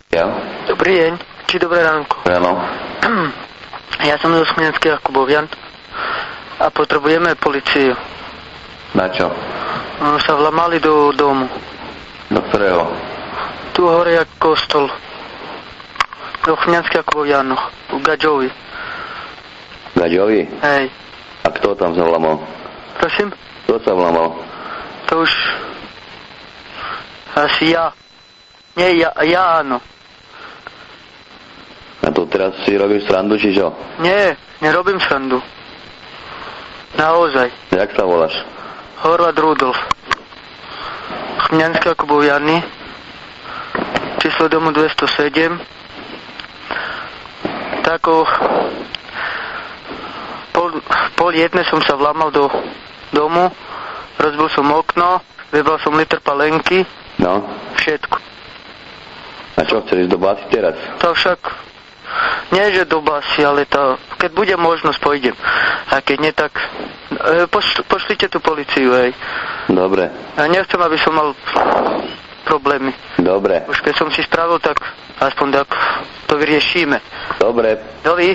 Ja? Dobrý deň, či dobré ránko. Áno. Ja som zo Chmielnický Jakubovian a potrebujeme policiu. Na čo? Sa vlamali do domu. Do ktorého? Tu hore jak kostol. Do Chmielnických Jakubovianoch. V Gadžovi. Gaďovi? Hej. A kto tam sa vlamal? Prosím? Kto sa vlamal? To už... Asi ja. Nie, ja áno. A to teraz si robíš srandu, či čo? Nie, nerobím srandu. Naozaj. Jak sa voláš? Horváth Rudolf. Chmielnické Jakuboviany. Číslo domu 207. Tak o pol jednej som sa vlamal do domu. Rozbil som okno. Vybral som liter palenky. No. Všetko. A čo, chceš ísť do basy teraz? To však nie, že do basy, ale to, keď bude možnosť, pôjdem. A keď nie, tak pošlite tú policiu, hej. Dobre. Ja nechcem, aby som mal problémy. Dobre. Už keď som si spravil, tak aspoň tak to vyriešime. Dobre. Dovi.